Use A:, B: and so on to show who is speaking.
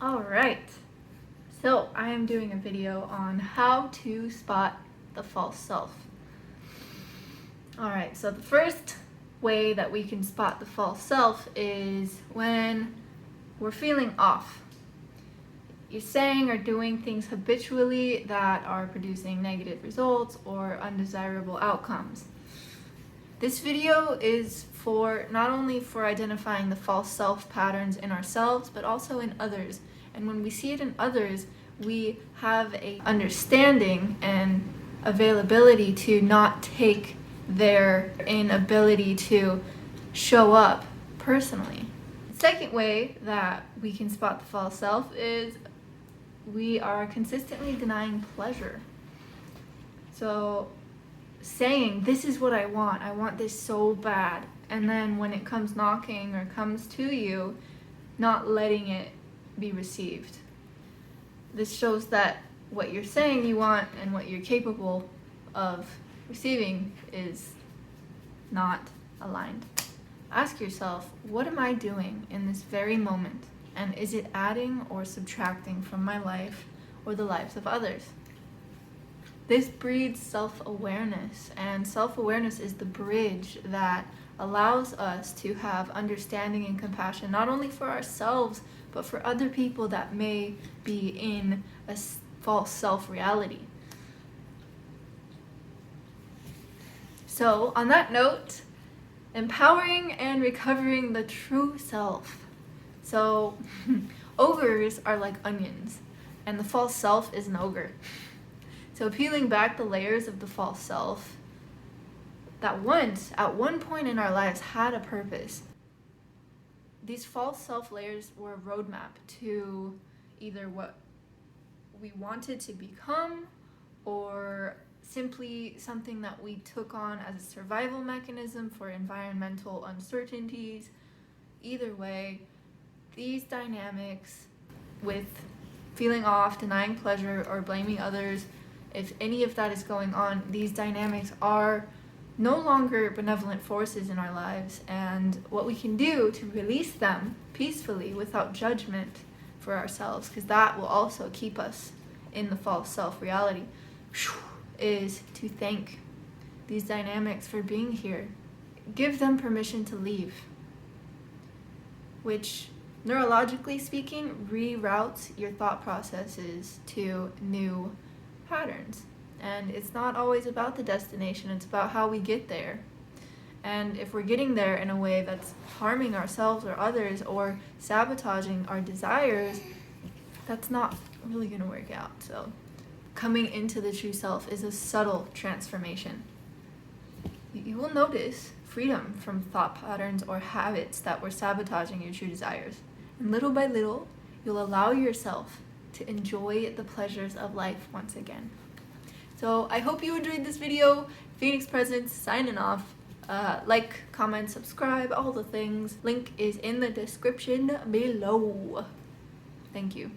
A: Alright, so I am doing a video on how to spot the false self. Alright, so the first way that we can spot the false self is when we're feeling off. You're saying or doing things habitually that are producing negative results or undesirable outcomes. This video is for not only for identifying the false self patterns in ourselves, but also in others. And when we see it in others, we have a understanding and availability to not take their inability to show up personally. The second way that we can spot the false self is we are consistently denying pleasure. So saying, this is what I want this so bad, and then when it comes knocking or comes to you, not letting it be received. This shows that what you're saying you want and what you're capable of receiving is not aligned. Ask yourself, what am I doing in this very moment? And is it adding or subtracting from my life or the lives of others? This breeds self-awareness, and self-awareness is the bridge that allows us to have understanding and compassion, not only for ourselves, but for other people that may be in a false self-reality. So, on that note, empowering and recovering the true self. So, ogres are like onions, and the false self is an ogre. So peeling back the layers of the false self that once, at one point in our lives, had a purpose. These false self layers were a roadmap to either what we wanted to become or simply something that we took on as a survival mechanism for environmental uncertainties. Either way, these dynamics with feeling off, denying pleasure, or blaming others, if any of that is going on, these dynamics are no longer benevolent forces in our lives, and what we can do to release them peacefully without judgment for ourselves, because that will also keep us in the false self-reality, is to thank these dynamics for being here. Give them permission to leave, which, neurologically speaking, reroutes your thought processes to new patterns. And it's not always about the destination, it's about how we get there. And if we're getting there in a way that's harming ourselves or others or sabotaging our desires, that's not really going to work out. So coming into the true self is a subtle transformation. You will notice freedom from thought patterns or habits that were sabotaging your true desires. And little by little, you'll allow yourself to enjoy the pleasures of life once again. So I hope you enjoyed this video. Phoenix Presence signing off. Like, comment, subscribe, all the things. Link is in the description below. Thank you.